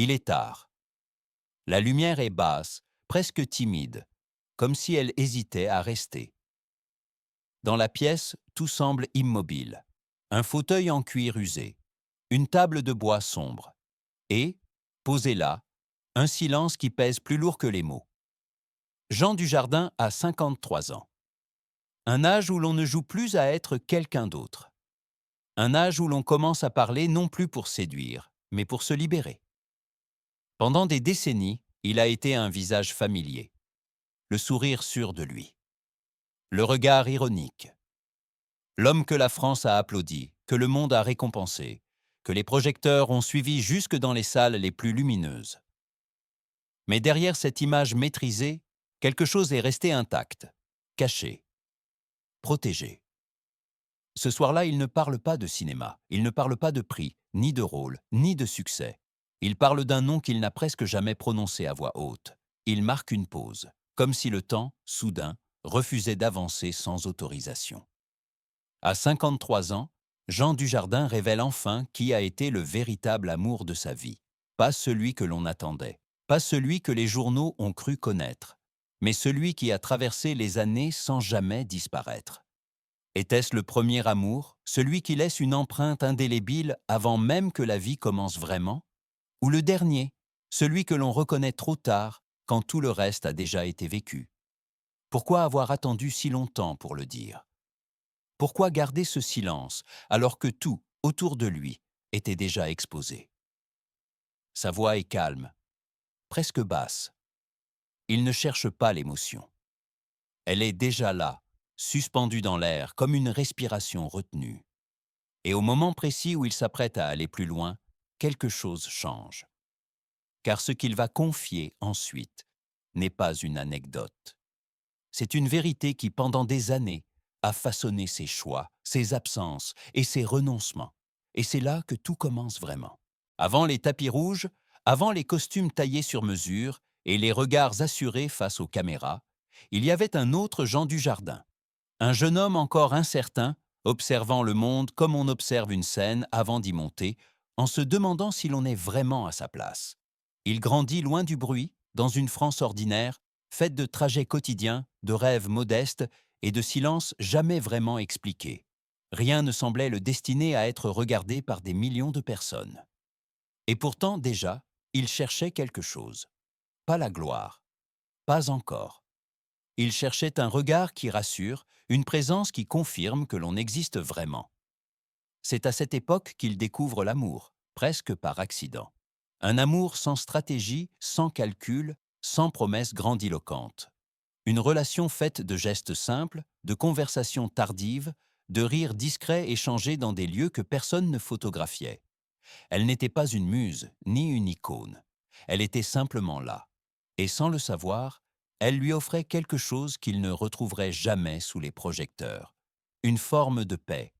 Il est tard. La lumière est basse, presque timide, comme si elle hésitait à rester. Dans la pièce, tout semble immobile. Un fauteuil en cuir usé, une table de bois sombre, et, posé là, un silence qui pèse plus lourd que les mots. Jean Dujardin a 53 ans. Un âge où l'on ne joue plus à être quelqu'un d'autre. Un âge où l'on commence à parler non plus pour séduire, mais pour se libérer. Pendant des décennies, il a été un visage familier, le sourire sûr de lui, le regard ironique. L'homme que la France a applaudi, que le monde a récompensé, que les projecteurs ont suivi jusque dans les salles les plus lumineuses. Mais derrière cette image maîtrisée, quelque chose est resté intact, caché, protégé. Ce soir-là, il ne parle pas de cinéma, il ne parle pas de prix, ni de rôle, ni de succès. Il parle d'un nom qu'il n'a presque jamais prononcé à voix haute. Il marque une pause, comme si le temps, soudain, refusait d'avancer sans autorisation. À 53 ans, Jean Dujardin révèle enfin qui a été le véritable amour de sa vie. Pas celui que l'on attendait, pas celui que les journaux ont cru connaître, mais celui qui a traversé les années sans jamais disparaître. Était-ce le premier amour, celui qui laisse une empreinte indélébile avant même que la vie commence vraiment? Ou le dernier, celui que l'on reconnaît trop tard, quand tout le reste a déjà été vécu? Pourquoi avoir attendu si longtemps pour le dire? Pourquoi garder ce silence alors que tout, autour de lui, était déjà exposé? Sa voix est calme, presque basse. Il ne cherche pas l'émotion. Elle est déjà là, suspendue dans l'air, comme une respiration retenue. Et au moment précis où il s'apprête à aller plus loin, quelque chose change. Car ce qu'il va confier ensuite n'est pas une anecdote. C'est une vérité qui, pendant des années, a façonné ses choix, ses absences et ses renoncements. Et c'est là que tout commence vraiment. Avant les tapis rouges, avant les costumes taillés sur mesure et les regards assurés face aux caméras, il y avait un autre Jean Dujardin. Un jeune homme encore incertain, observant le monde comme on observe une scène avant d'y monter, en se demandant si l'on est vraiment à sa place. Il grandit loin du bruit, dans une France ordinaire, faite de trajets quotidiens, de rêves modestes et de silences jamais vraiment expliqués. Rien ne semblait le destiner à être regardé par des millions de personnes. Et pourtant, déjà, il cherchait quelque chose. Pas la gloire. Pas encore. Il cherchait un regard qui rassure, une présence qui confirme que l'on existe vraiment. C'est à cette époque qu'il découvre l'amour, presque par accident. Un amour sans stratégie, sans calcul, sans promesses grandiloquentes. Une relation faite de gestes simples, de conversations tardives, de rires discrets échangés dans des lieux que personne ne photographiait. Elle n'était pas une muse, ni une icône. Elle était simplement là. Et sans le savoir, elle lui offrait quelque chose qu'il ne retrouverait jamais sous les projecteurs. Une forme de paix.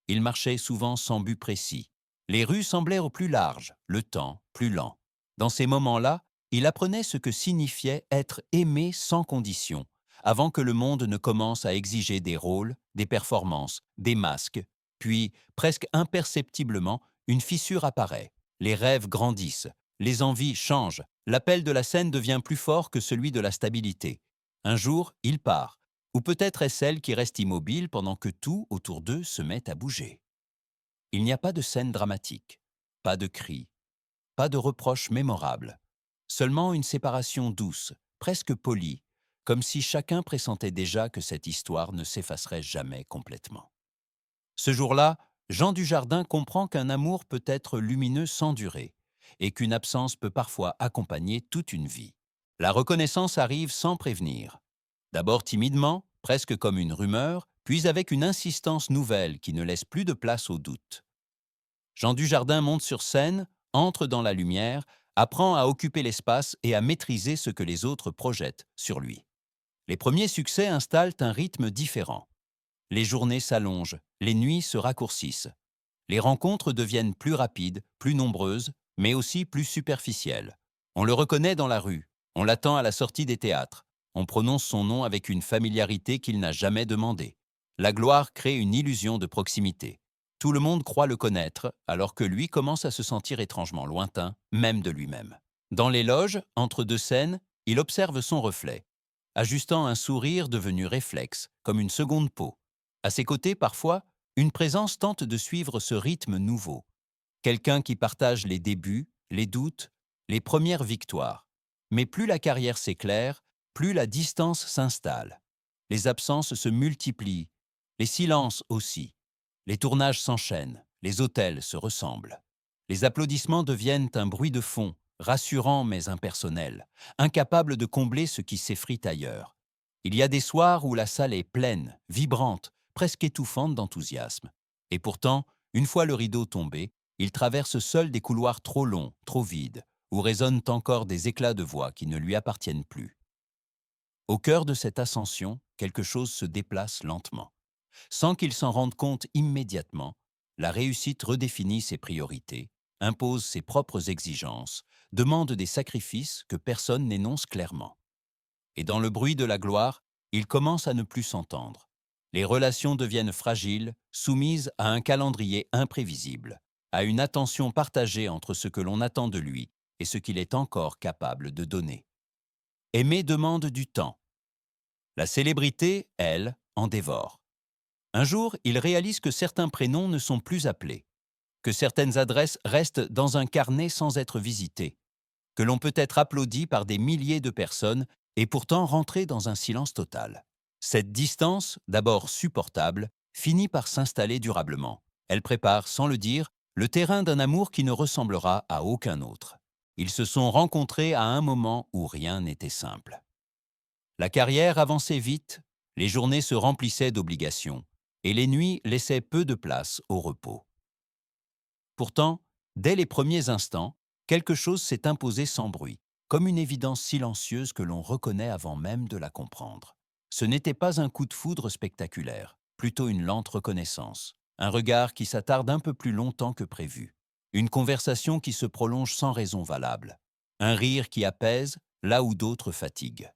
Il marchait souvent sans but précis. Les rues semblaient au plus large, le temps plus lent. Dans ces moments-là, il apprenait ce que signifiait être aimé sans condition, avant que le monde ne commence à exiger des rôles, des performances, des masques. Puis, presque imperceptiblement, une fissure apparaît. Les rêves grandissent, les envies changent, l'appel de la scène devient plus fort que celui de la stabilité. Un jour, il part, ou peut-être est-ce elle qui reste immobile pendant que tout autour d'eux se met à bouger. Il n'y a pas de scène dramatique, pas de cris, pas de reproches mémorables, seulement une séparation douce, presque polie, comme si chacun pressentait déjà que cette histoire ne s'effacerait jamais complètement. Ce jour-là, Jean Dujardin comprend qu'un amour peut être lumineux sans durée et qu'une absence peut parfois accompagner toute une vie. La reconnaissance arrive sans prévenir. D'abord timidement, presque comme une rumeur, puis avec une insistance nouvelle qui ne laisse plus de place au doute. Jean Dujardin monte sur scène, entre dans la lumière, apprend à occuper l'espace et à maîtriser ce que les autres projettent sur lui. Les premiers succès installent un rythme différent. Les journées s'allongent, les nuits se raccourcissent. Les rencontres deviennent plus rapides, plus nombreuses, mais aussi plus superficielles. On le reconnaît dans la rue, on l'attend à la sortie des théâtres, on prononce son nom avec une familiarité qu'il n'a jamais demandée. La gloire crée une illusion de proximité. Tout le monde croit le connaître, alors que lui commence à se sentir étrangement lointain, même de lui-même. Dans les loges, entre deux scènes, il observe son reflet, ajustant un sourire devenu réflexe, comme une seconde peau. À ses côtés, parfois, une présence tente de suivre ce rythme nouveau. Quelqu'un qui partage les débuts, les doutes, les premières victoires. Mais plus la carrière s'éclaire, plus la distance s'installe. Les absences se multiplient, les silences aussi. Les tournages s'enchaînent, les hôtels se ressemblent. Les applaudissements deviennent un bruit de fond, rassurant mais impersonnel, incapable de combler ce qui s'effrite ailleurs. Il y a des soirs où la salle est pleine, vibrante, presque étouffante d'enthousiasme. Et pourtant, une fois le rideau tombé, il traverse seul des couloirs trop longs, trop vides, où résonnent encore des éclats de voix qui ne lui appartiennent plus. Au cœur de cette ascension, quelque chose se déplace lentement. Sans qu'il s'en rende compte immédiatement, la réussite redéfinit ses priorités, impose ses propres exigences, demande des sacrifices que personne n'énonce clairement. Et dans le bruit de la gloire, il commence à ne plus s'entendre. Les relations deviennent fragiles, soumises à un calendrier imprévisible, à une attention partagée entre ce que l'on attend de lui et ce qu'il est encore capable de donner. Aimer demande du temps. La célébrité, elle, en dévore. Un jour, il réalise que certains prénoms ne sont plus appelés, que certaines adresses restent dans un carnet sans être visitées, que l'on peut être applaudi par des milliers de personnes et pourtant rentrer dans un silence total. Cette distance, d'abord supportable, finit par s'installer durablement. Elle prépare, sans le dire, le terrain d'un amour qui ne ressemblera à aucun autre. Ils se sont rencontrés à un moment où rien n'était simple. La carrière avançait vite, les journées se remplissaient d'obligations, et les nuits laissaient peu de place au repos. Pourtant, dès les premiers instants, quelque chose s'est imposé sans bruit, comme une évidence silencieuse que l'on reconnaît avant même de la comprendre. Ce n'était pas un coup de foudre spectaculaire, plutôt une lente reconnaissance, un regard qui s'attarde un peu plus longtemps que prévu, une conversation qui se prolonge sans raison valable, un rire qui apaise là où d'autres fatiguent.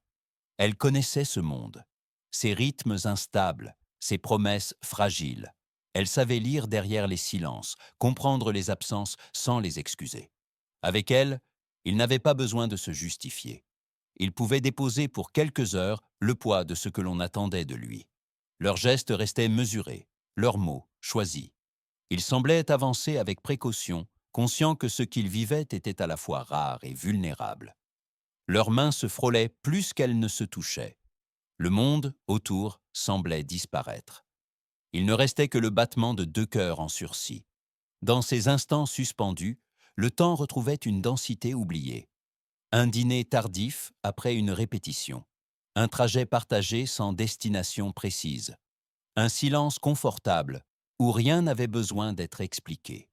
Elle connaissait ce monde, ses rythmes instables, ses promesses fragiles. Elle savait lire derrière les silences, comprendre les absences sans les excuser. Avec elle, il n'avait pas besoin de se justifier. Il pouvait déposer pour quelques heures le poids de ce que l'on attendait de lui. Leurs gestes restaient mesurés, leurs mots choisis. Il semblait avancer avec précaution, conscient que ce qu'il vivait était à la fois rare et vulnérable. Leurs mains se frôlaient plus qu'elles ne se touchaient. Le monde, autour, semblait disparaître. Il ne restait que le battement de deux cœurs en sursis. Dans ces instants suspendus, le temps retrouvait une densité oubliée. Un dîner tardif après une répétition. Un trajet partagé sans destination précise. Un silence confortable où rien n'avait besoin d'être expliqué.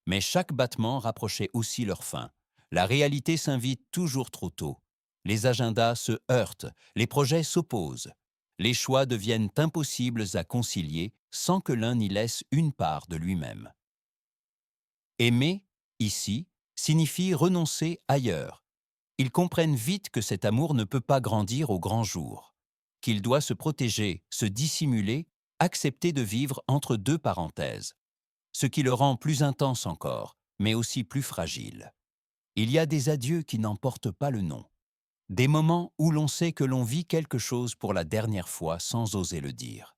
Mais chaque battement rapprochait aussi leur fin. La réalité s'invite toujours trop tôt. Les agendas se heurtent, les projets s'opposent. Les choix deviennent impossibles à concilier sans que l'un n'y laisse une part de lui-même. Aimer, ici, signifie renoncer ailleurs. Ils comprennent vite que cet amour ne peut pas grandir au grand jour, qu'il doit se protéger, se dissimuler, accepter de vivre entre deux parenthèses, ce qui le rend plus intense encore, mais aussi plus fragile. Il y a des adieux qui n'en portent pas le nom, des moments où l'on sait que l'on vit quelque chose pour la dernière fois sans oser le dire.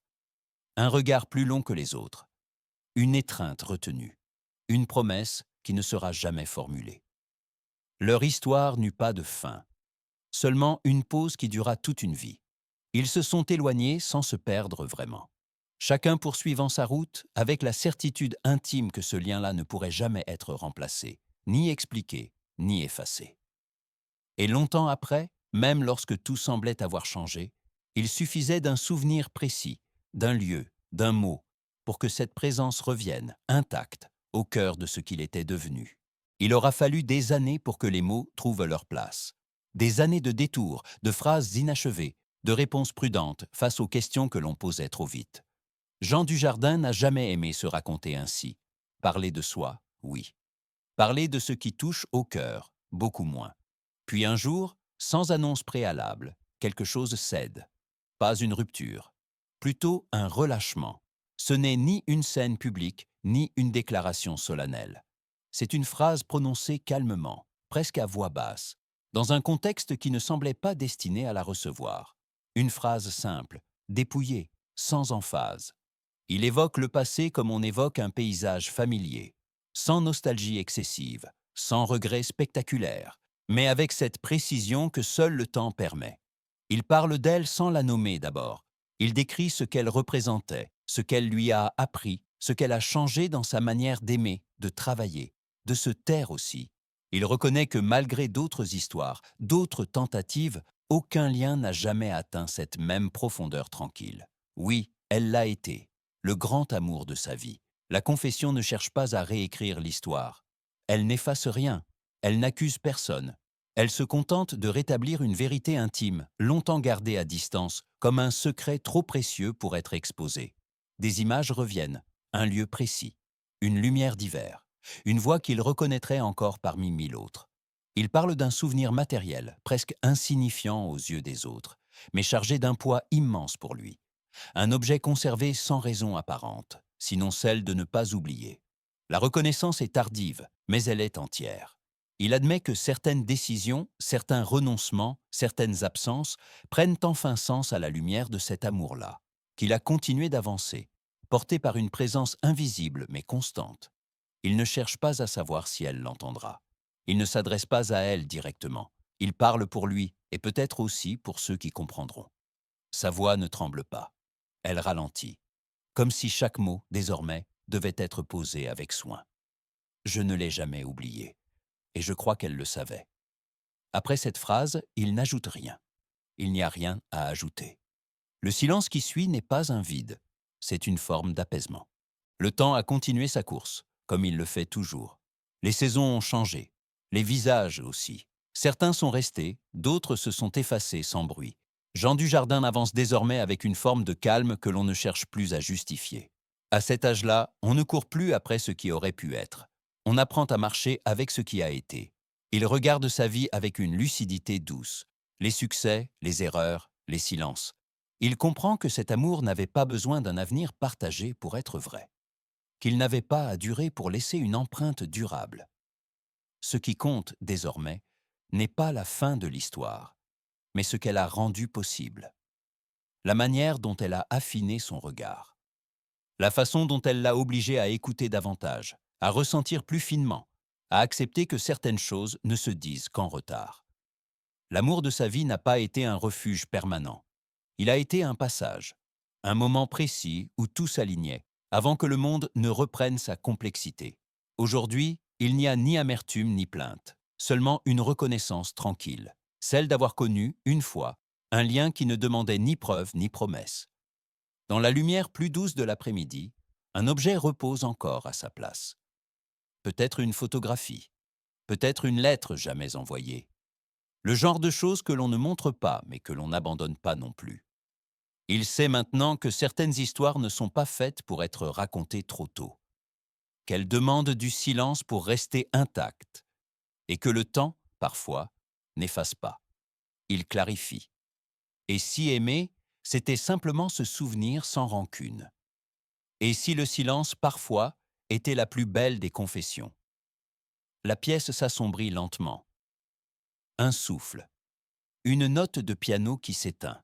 Un regard plus long que les autres, une étreinte retenue, une promesse qui ne sera jamais formulée. Leur histoire n'eut pas de fin, seulement une pause qui dura toute une vie. Ils se sont éloignés sans se perdre vraiment. Chacun poursuivant sa route avec la certitude intime que ce lien-là ne pourrait jamais être remplacé, ni expliqué, ni effacé. Et longtemps après, même lorsque tout semblait avoir changé, il suffisait d'un souvenir précis, d'un lieu, d'un mot, pour que cette présence revienne, intacte, au cœur de ce qu'il était devenu. Il aura fallu des années pour que les mots trouvent leur place. Des années de détours, de phrases inachevées, de réponses prudentes face aux questions que l'on posait trop vite. Jean Dujardin n'a jamais aimé se raconter ainsi. Parler de soi, oui. Parler de ce qui touche au cœur, beaucoup moins. Puis un jour, sans annonce préalable, quelque chose cède. Pas une rupture, plutôt un relâchement. Ce n'est ni une scène publique, ni une déclaration solennelle. C'est une phrase prononcée calmement, presque à voix basse, dans un contexte qui ne semblait pas destiné à la recevoir. Une phrase simple, dépouillée, sans emphase. Il évoque le passé comme on évoque un paysage familier, sans nostalgie excessive, sans regret spectaculaire, mais avec cette précision que seul le temps permet. Il parle d'elle sans la nommer d'abord. Il décrit ce qu'elle représentait, ce qu'elle lui a appris, ce qu'elle a changé dans sa manière d'aimer, de travailler, de se taire aussi. Il reconnaît que malgré d'autres histoires, d'autres tentatives, aucun lien n'a jamais atteint cette même profondeur tranquille. Oui, elle l'a été, le grand amour de sa vie. La confession ne cherche pas à réécrire l'histoire. Elle n'efface rien, elle n'accuse personne. Elle se contente de rétablir une vérité intime, longtemps gardée à distance, comme un secret trop précieux pour être exposé. Des images reviennent, un lieu précis, une lumière d'hiver, une voix qu'il reconnaîtrait encore parmi mille autres. Il parle d'un souvenir matériel, presque insignifiant aux yeux des autres, mais chargé d'un poids immense pour lui. Un objet conservé sans raison apparente, sinon celle de ne pas oublier. La reconnaissance est tardive, mais elle est entière. Il admet que certaines décisions, certains renoncements, certaines absences prennent enfin sens à la lumière de cet amour-là, qu'il a continué d'avancer, porté par une présence invisible mais constante. Il ne cherche pas à savoir si elle l'entendra. Il ne s'adresse pas à elle directement. Il parle pour lui et peut-être aussi pour ceux qui comprendront. Sa voix ne tremble pas. Elle ralentit, comme si chaque mot, désormais, devait être posé avec soin. Je ne l'ai jamais oublié, et je crois qu'elle le savait. Après cette phrase, il n'ajoute rien. Il n'y a rien à ajouter. Le silence qui suit n'est pas un vide, c'est une forme d'apaisement. Le temps a continué sa course, comme il le fait toujours. Les saisons ont changé, les visages aussi. Certains sont restés, d'autres se sont effacés sans bruit. Jean Dujardin avance désormais avec une forme de calme que l'on ne cherche plus à justifier. À cet âge-là, on ne court plus après ce qui aurait pu être. On apprend à marcher avec ce qui a été. Il regarde sa vie avec une lucidité douce. Les succès, les erreurs, les silences. Il comprend que cet amour n'avait pas besoin d'un avenir partagé pour être vrai. Qu'il n'avait pas à durer pour laisser une empreinte durable. Ce qui compte, désormais, n'est pas la fin de l'histoire, mais ce qu'elle a rendu possible. La manière dont elle a affiné son regard. La façon dont elle l'a obligé à écouter davantage, à ressentir plus finement, à accepter que certaines choses ne se disent qu'en retard. L'amour de sa vie n'a pas été un refuge permanent. Il a été un passage, un moment précis où tout s'alignait, avant que le monde ne reprenne sa complexité. Aujourd'hui, il n'y a ni amertume ni plainte, seulement une reconnaissance tranquille, celle d'avoir connu, une fois, un lien qui ne demandait ni preuve ni promesse. Dans la lumière plus douce de l'après-midi, un objet repose encore à sa place. Peut-être une photographie, peut-être une lettre jamais envoyée. Le genre de choses que l'on ne montre pas, mais que l'on n'abandonne pas non plus. Il sait maintenant que certaines histoires ne sont pas faites pour être racontées trop tôt, qu'elles demandent du silence pour rester intactes, et que le temps, parfois, n'efface pas. Il clarifie. Et si aimer, c'était simplement se souvenir sans rancune. Et si le silence, parfois, était la plus belle des confessions. La pièce s'assombrit lentement. Un souffle, une note de piano qui s'éteint.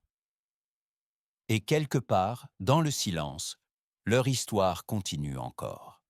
Et quelque part, dans le silence, leur histoire continue encore.